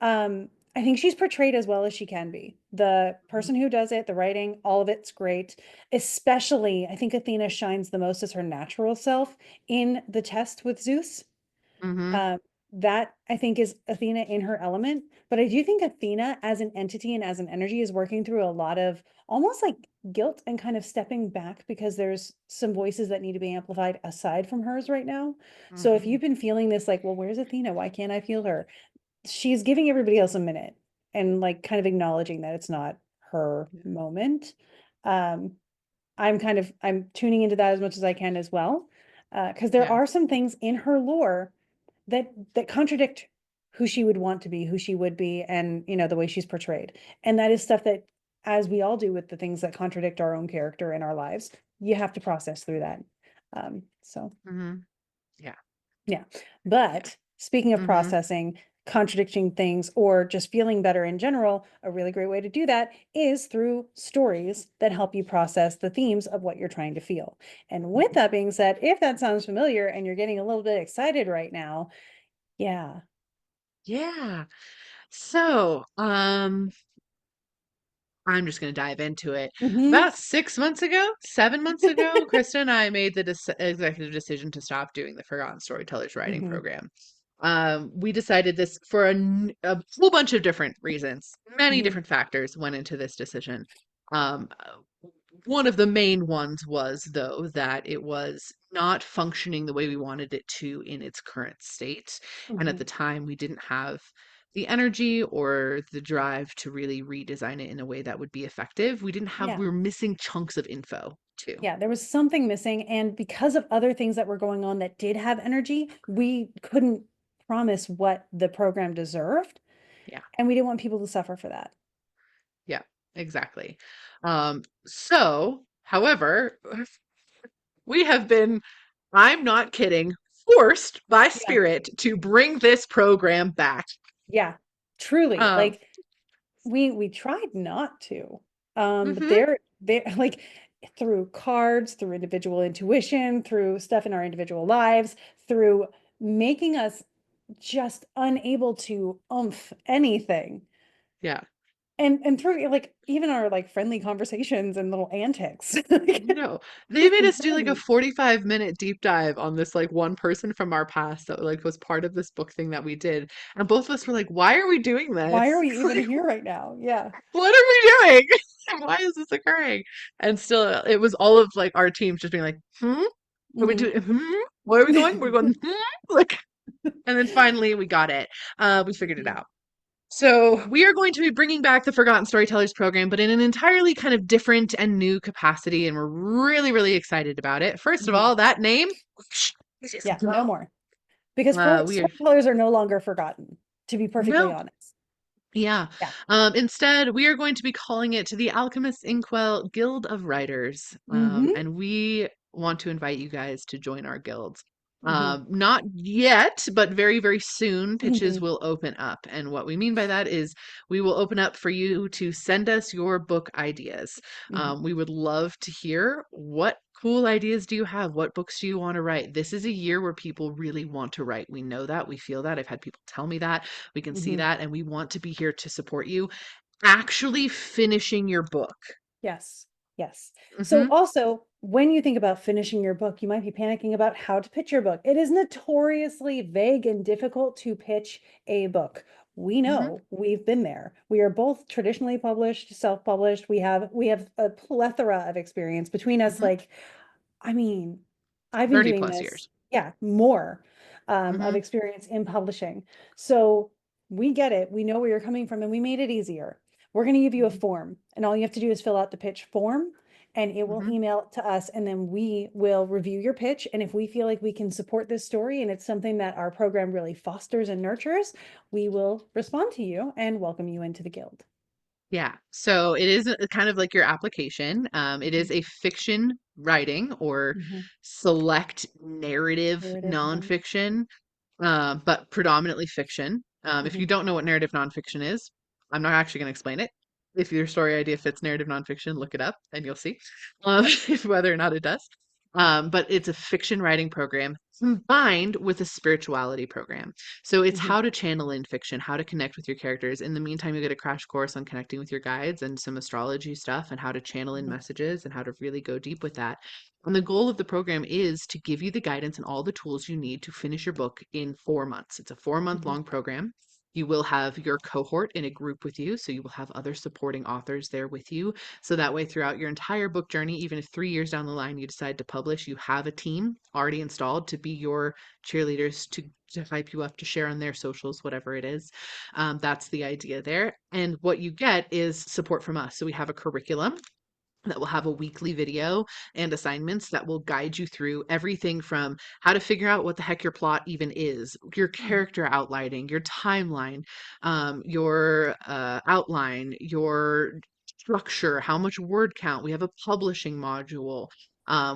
B: I think she's portrayed as well as she can be. The person who does it, the writing, all of it's great. Especially, I think Athena shines the most as her natural self in the test with Zeus.
A: Mm-hmm.
B: Um, that I think is Athena in her element. But I do think Athena as an entity and as an energy is working through a lot of almost like guilt and kind of stepping back because there's some voices that need to be amplified aside from hers right now. So if
A: Mm-hmm.
B: you've been feeling this, like, well, where's Athena? Why can't I feel her? She's giving everybody else a minute and like kind of acknowledging that it's not her
A: Yeah.
B: moment. Um, I'm tuning into that as much as I can as well. Because there
A: Yeah.
B: are some things in her lore that contradict who she would want to be, who she would be, and the way she's portrayed. And that is stuff that, as we all do with the things that contradict our own character in our lives, you have to process through that. So
A: Mm-hmm. Yeah.
B: yeah.
A: Yeah.
B: But speaking of
A: Mm-hmm.
B: processing, contradicting things, or just feeling better in general, a really great way to do that is through stories that help you process the themes of what you're trying to feel. And with that being said, if that sounds familiar and you're getting a little bit excited right now, yeah.
A: Yeah. So, I'm just going to dive into it.
B: Hmm.
A: About 6 months ago, 7 months ago, Krista and I made the executive decision to stop doing the Forgotten Storytellers writing
B: Hmm.
A: program. We decided this for a whole bunch of different reasons. Many
B: Hmm.
A: different factors went into this decision. One of the main ones was, though, that it was not functioning the way we wanted it to in its current state. And at
B: Hmm.
A: the time, we didn't have the energy or the drive to really redesign it in a way that would be effective.
B: Yeah.
A: We were missing chunks of info too.
B: Yeah, there was something missing. And because of other things that were going on that did have energy, we couldn't promise what the program deserved.
A: Yeah,
B: And we didn't want people to suffer for that.
A: yeah, exactly. However, we have been, I'm not kidding, forced by
B: Yeah.
A: spirit to bring this program back.
B: Yeah. Truly.
A: Um,
B: Like we tried not to. But
A: mhm,
B: they're like through cards, through individual intuition, through stuff in our individual lives, through making us just unable to anything.
A: yeah.
B: And through like even our like friendly conversations and little antics. Like,
A: No, they
B: just
A: made us do like a
B: none.
A: 45-minute deep dive on this like one person from our past that like was part of this book thing that we did. And both of us were like, why are we doing
B: Why are
A: this?
B: we even
A: Like,
B: here right now? Yeah.
A: what are we doing? Why is this occurring? And still it was all of like our teams just being like, are we
B: Hmm.
A: doing where are we going? We're going like, and then finally we got it. We figured it
B: Hmm.
A: out. So, we are going to be bringing back the Forgotten Storytellers program, but in an entirely kind of different and new capacity, and we're really, really excited about it. First of
B: Hmm.
A: all, that name,
B: Yeah, no more. Because
A: we are
B: storytellers are no longer forgotten, to be perfectly
A: no,
B: honest.
A: yeah.
B: Yeah.
A: Instead, we are going to be calling it the Alchemists Inkwell Guild of Writers.
B: Hmm.
A: And we want to invite you guys to join our guild.
B: Hmm.
A: Not yet, but very, very soon, pitches
B: Hmm.
A: will open up. And what we mean by that is we will open up for you to send us your book ideas.
B: Hmm.
A: We would love to hear what cool ideas do you have? What books do you want to write? This is a year where people really want to write. We know that. We feel that. I've had people tell me that. We can see
B: Hmm.
A: that, and we want to be here to support you actually finishing your book.
B: Yes. Yes. So
A: Hmm.
B: also, when you think about finishing your book, you might be panicking about how to pitch your book. It is notoriously vague and difficult to pitch a book. We
A: Hmm.
B: know, we've been there. We are both traditionally published, self-published. We have a plethora of experience between us,
A: Hmm.
B: like I mean, I've been
A: 30
B: doing
A: plus
B: this,
A: years.
B: yeah, more of
A: Hmm.
B: experience in publishing. So we get it. We know where you're coming from, and we made it easier. We're going to give you a
A: Hmm.
B: form, and all you have to do is fill out the pitch form, and it will
A: Hmm.
B: email it to us, and then we will review your pitch. And if we feel like we can support this story and it's something that our program really fosters and nurtures, we will respond to you and welcome you into the guild.
A: Yeah. So it is kind of like your application. It
B: Mhm.
A: is a fiction writing or
B: Mhm.
A: select narrative
B: Narrative, yeah.
A: nonfiction, but predominantly fiction. If you
B: Mhm.
A: don't know what narrative nonfiction is, I'm not actually going to explain it. If your story idea fits narrative nonfiction, look it up and you'll see
B: Yep.
A: whether or not it does. But it's a fiction writing program combined with a spirituality program. So it's
B: Hmm.
A: how to channel in fiction, how to connect with your characters. In the meantime, you get a crash course on connecting with your guides and some astrology stuff and how to channel in
B: Hmm.
A: messages and how to really go deep with that. And the goal of the program is to give you the guidance and all the tools you need to finish your book in 4 months. It's a 4 month
B: Hmm.
A: long program. You will have your cohort in a group with you, so you will have other supporting authors there with you. So that way, throughout your entire book journey, even if 3 years down the line you decide to publish, you have a team already installed to be your cheerleaders, to hype you up, to share on their socials, whatever it is. That's the idea there. And what you get is support from us. So we have a curriculum that will have a weekly video and assignments that will guide you through everything from how to figure out what the heck your plot even is, your
B: Hmm.
A: character outlining, your timeline, your outline, your structure, how much word count. We have a publishing module.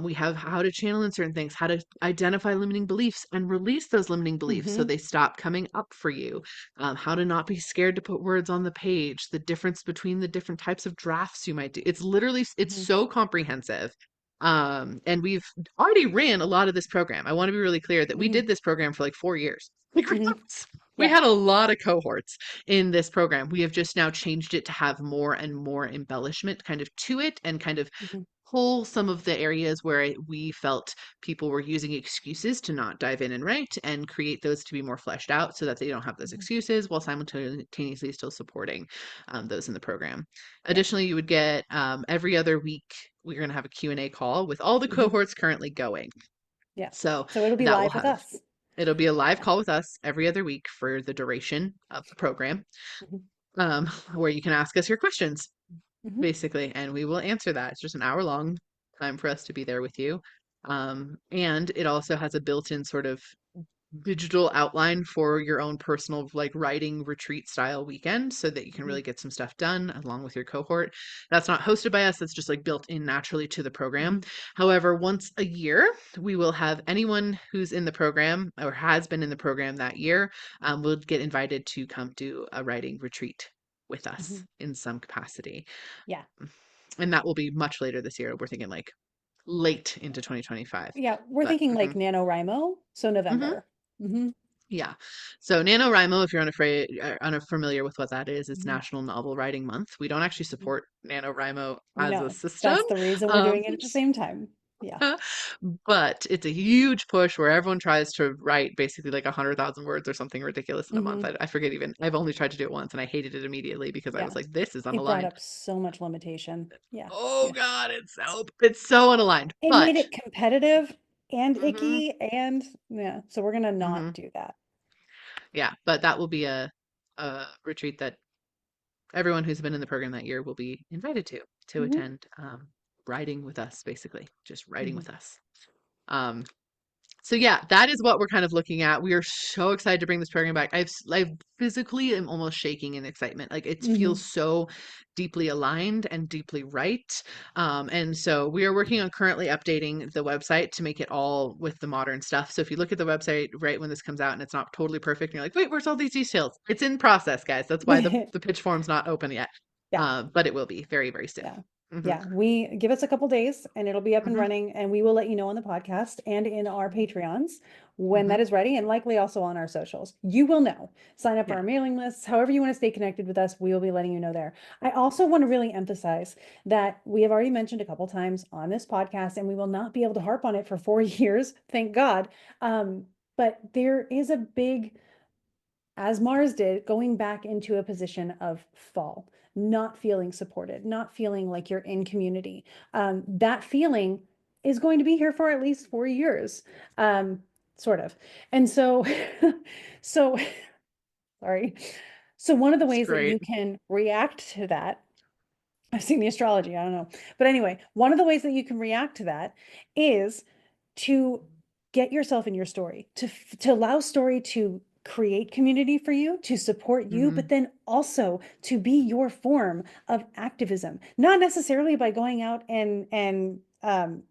A: We have how to channel in certain things, how to identify limiting beliefs and release those limiting beliefs so
B: Hmm.
A: they stop coming up for you, how to not be scared to put words on the page, the difference between the different types of drafts you might do. It's literally, it's
B: Hmm.
A: so comprehensive. And we've already ran a lot of this program. I want to be really clear that we
B: Hmm.
A: did this program for like 4 years. Like
B: Hmm.
A: we
B: Yeah.
A: had a lot of cohorts in this program. We have just now changed it to have more and more embellishment kind of to it and kind of
B: Hmm.
A: pull some of the areas where we felt people were using excuses to not dive in and write and create those to be more fleshed out so that they don't have those
B: Hmm.
A: excuses while simultaneously still supporting those in the program.
B: Yeah.
A: Additionally, you would get every other week, we're going to have a Q&A call with all the
B: Hmm.
A: cohorts currently going.
B: Yeah.
A: So
B: So it'll be
A: that will
B: live with
A: have,
B: us.
A: it'll be a live
B: Yeah.
A: call with us every other week for the duration of the program,
B: Hmm.
A: where you can ask us your questions
B: Hmm.
A: basically, and we will answer that. It's just an hour long time for us to be there with you. And it also has a built-in sort of digital outline for your own personal like writing retreat style weekend so that you can
B: Hmm.
A: really get some stuff done along with your cohort. That's not hosted by us, that's just like built in naturally to the program.
B: Hmm.
A: However, once a year, we will have anyone who's in the program or has been in the program that year will get invited to come do a writing retreat with us
B: Hmm.
A: in some capacity.
B: Yeah.
A: And that will be much later this year. We're thinking like late into 2025.
B: Yeah. We're
A: But
B: thinking like NaNoWriMo. So
A: mhm,
B: November. Hmm.
A: yeah. So NaNoWriMo, if you're unfamiliar with what that is, it's
B: Hmm.
A: National Novel Writing Month. We don't actually support NaNoWriMo as a
B: No,
A: system.
B: that's the reason we're
A: Um,
B: doing it at the same time. Yeah.
A: but it's a huge push where everyone tries to write basically like 100,000 words or something ridiculous in a month.
B: Hmm.
A: I forget even. I've only tried to do it once and I hated it immediately because I was
B: Yeah.
A: like, this is
B: It brought
A: unaligned.
B: up so much limitation. Yeah.
A: Oh
B: Yeah.
A: God, it's so unaligned.
B: It made
A: But
B: it competitive and
A: mhm,
B: icky and yeah. So we're gonna not
A: mhm.
B: do that.
A: Yeah, but that will be a retreat that everyone who's been in the program that year will be invited to
B: Hmm.
A: attend, writing with us, basically, just writing
B: Hmm.
A: with us. Um, so yeah, that is what we're kind of looking at. We are so excited to bring this program back. I physically am almost shaking in excitement. Like it feels
B: Hmm.
A: so deeply aligned and deeply right. And so we are working on currently updating the website to make it all with the modern stuff. So if you look at the website right when this comes out and it's not totally perfect, and you're like, wait, where's all these details? It's in process, guys. That's why the pitch form's not open yet.
B: Yeah.
A: But it will be very, very soon.
B: Yeah.
A: Hmm.
B: Yeah. We give us a couple days and it'll be up and
A: Hmm.
B: running and we will let you know on the podcast and in our Patreons when that
A: Hmm.
B: is ready and likely also on our socials. You will know. Sign up for
A: Yeah.
B: our mailing lists. However you want to stay connected with us, we will be letting you know there. I also want to really emphasize that we have already mentioned a couple times on this podcast and we will not be able to harp on it for 4 years, thank God. But there is a big as Mars did, going back into a position of fall, not feeling supported, not feeling like you're in community. That feeling is going to be here for at least 4 years, um, sort of. And so, so sorry. So one of the
A: It's
B: ways that you
A: great.
B: can react to that, I've seen the astrology, I don't know. But anyway, one of the ways that you can react to that is to get yourself in your story, to allow story to create community for you, to support you, but
A: Hmm.
B: then also to be your form of activism, not necessarily by going out and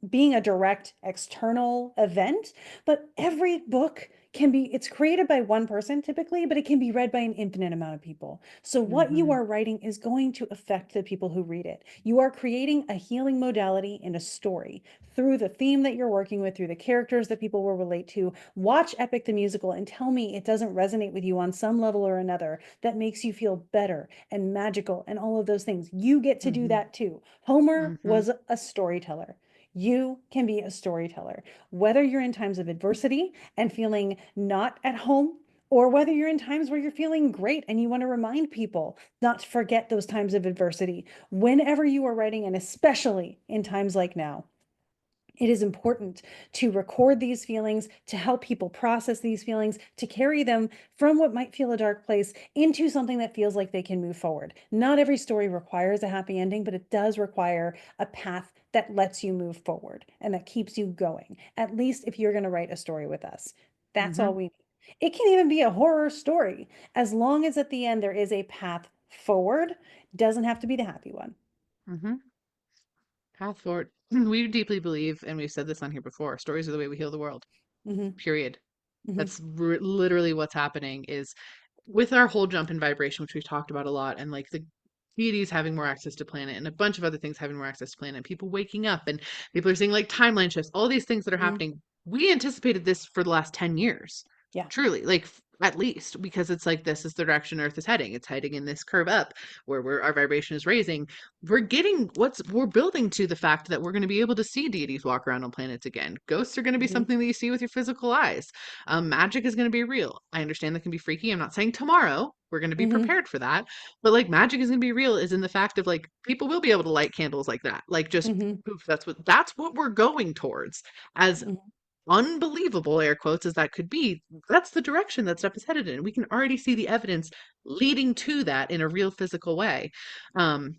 B: being a direct external event, but every book can be, it's created by one person typically, but it can be read by an infinite amount of people. So what you
A: Mm-hmm.
B: are writing is going to affect the people who read it. You are creating a healing modality in a story through the theme that you're working with, through the characters that people will relate to. Watch Epic the Musical and tell me it doesn't resonate with you on some level or another that makes you feel better and magical and all of those things. You get to do
A: Mm-hmm.
B: that too. Homer
A: Mm-hmm.
B: was a storyteller. You can be a storyteller, whether you're in times of adversity and feeling not at home, or whether you're in times where you're feeling great and you want to remind people not to forget those times of adversity. Whenever you are writing, and especially in times like now, it is important to record these feelings, to help people process these feelings, to carry them from what might feel a dark place into something that feels like they can move forward. Not every story requires a happy ending, but it does require a path that lets you move forward and that keeps you going. At least if you're going to write a story with us, that's
A: Mm-hmm.
B: all we need. It can even be a horror story, as long as at the end there is a path forward. Doesn't have to be the happy one.
A: Mm-hmm. Path forward. We deeply believe, and we've said this on here before, stories are the way we heal the world.
B: Hmm.
A: Period.
B: Hmm.
A: That's literally what's happening is with our whole jump in vibration, which we've talked about a lot, and like the deities having more access to planet and a bunch of other things having more access to planet, people waking up and people are seeing like timeline shifts, all these things that are
B: Hmm.
A: happening. We anticipated this for the last 10 years,
B: Yeah.
A: truly, like at least because it's like this is the direction Earth is heading. It's heading in this curve up where our vibration is raising. We're building to the fact that we're going to be able to see deities walk around on planets again. Ghosts are going to be
B: Hmm.
A: something that you see with your physical eyes. Magic is going to be real. I understand that can be freaky. I'm not saying tomorrow. We're going to be
B: Hmm.
A: prepared for that. But like magic is going to be real is in the fact of like people will be able to light candles like that. Like just
B: Hmm.
A: poof, that's what we're going towards. As
B: Hmm.
A: unbelievable air quotes as that could be, that's the direction that stuff is headed in. We can already see the evidence leading to that in a real physical way. Um,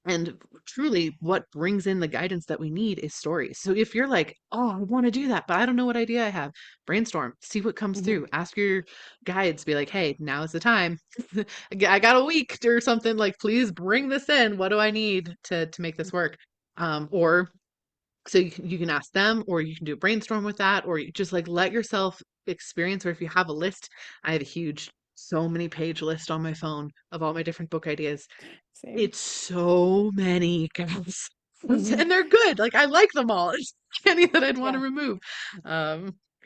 A: and truly, what brings in the guidance that we need is stories. So if you're like, oh, I want to do that, but I don't know what idea I have, brainstorm, see what comes
B: Hmm.
A: through. Ask your guides, be like, hey, now's the time. I got a week or something. Like, please bring this in. What do I need to make this work? Or so you can ask them, or you can do a brainstorm with that, or you just like let yourself experience. Or if you have a list, I have a huge, so many page list on my phone of all my different book ideas.
B: Same.
A: It's so many, guys.
B: Hmm.
A: And they're good. Like I like them all. It's any that I'd want to
B: Yeah.
A: remove.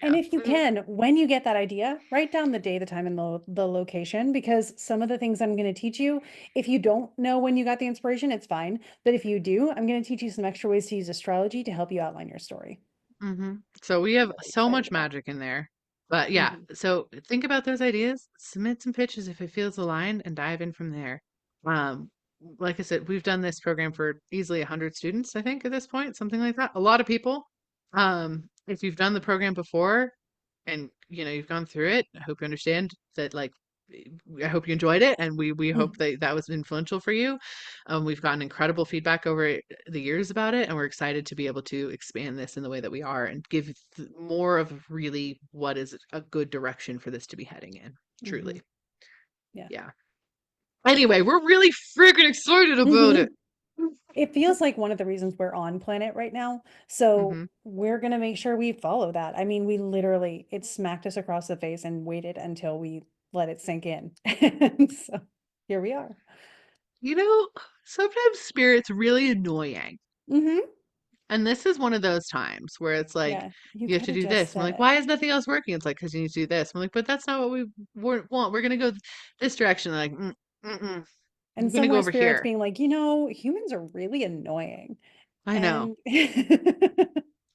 B: And
A: Yeah.
B: if you can, when you get that idea, write down the day, the time, and the location, because some of the things I'm going to teach you, if you don't know when you got the inspiration, it's fine. But if you do, I'm going to teach you some extra ways to use astrology to help you outline your story.
A: So we
B: Which I'm
A: have
B: really
A: so
B: excited
A: much
B: about.
A: magic in there. But yeah,
B: Hmm.
A: so think about those ideas, submit some pitches if it feels aligned, and dive in from there. Um, like I said, we've done this program for easily 100 students, I think, at this point, something like that. A lot of people. If you've done the program before and you've gone through it, I hope you understand that like I hope you enjoyed it, and we hope
B: Hmm.
A: that that was influential for you. We've gotten incredible feedback over the years about it, and we're excited to be able to expand this in the way that we are and give more of really what is a good direction for this to be heading in.
B: Hmm.
A: Truly,
B: Yeah.
A: yeah. Anyway, we're really freaking excited about
B: Hmm.
A: it.
B: It feels like one of the reasons we're on planet right now. So
A: Hmm.
B: we're going to make sure we follow that. I mean, we literally, it smacked us across the face and waited until we let it sink in. And so here we are.
A: Sometimes spirit's really annoying.
B: Hmm.
A: And this is one of those times where it's like,
B: Yeah. You
A: you have
B: could
A: to
B: have
A: do
B: just
A: this. I'm
B: said
A: like,
B: it.
A: why is nothing else working? It's like, because you need to do this. I'm like, but that's not what we want. We're going to go this direction. They're like, mm-mm.
B: And
A: We're going to go
B: somewhere
A: over
B: spirits
A: here.
B: being like, humans are really annoying.
A: I know.
B: And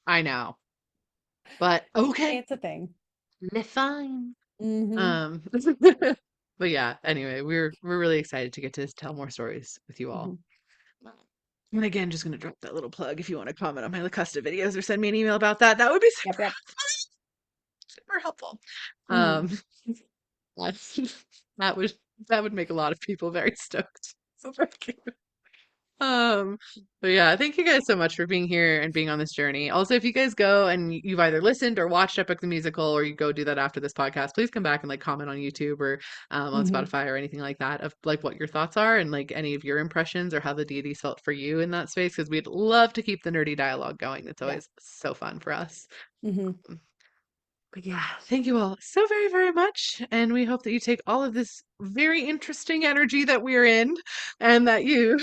A: I know. But okay,
B: it's a thing.
A: fine.
B: Hmm.
A: Um, but yeah, anyway, we're really excited to get to tell more stories with you all.
B: Hmm.
A: And again, just gonna drop that little plug if you want to comment on my Lacusta videos or send me an email about that. That would be
B: Yep, yep.
A: super helpful.
B: Hmm.
A: Um, that's- that would that would make a lot of people very stoked. So thank you. Um, but yeah, thank you guys so much for being here and being on this journey. Also, if you guys go and you've either listened or watched Epic the Musical, or you go do that after this podcast, please come back and like comment on YouTube or on
B: Hmm.
A: Spotify or anything like that of like what your thoughts are and like any of your impressions or how the deities felt for you in that space, because we'd love to keep the nerdy dialogue going. It's
B: Yeah.
A: always so fun for us.
B: Hmm.
A: But yeah, thank you all so very, very much. And we hope that you take all of this very interesting energy that we're in and that you,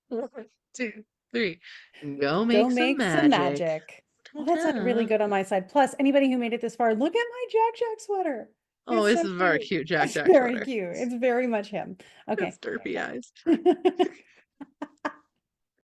A: one, two, three, go
B: Go
A: make some
B: make some
A: magic.
B: magic. Oh, that sounded really
A: Ta-ta.
B: good on my side. Plus, anybody who made it this far, look at my Jack Jack sweater.
A: Oh,
B: It's
A: this
B: so
A: is a very
B: cute.
A: cute Jack
B: It's
A: Jack
B: very
A: sweater.
B: cute. It's very much him.
A: It's
B: Okay.
A: derpy eyes.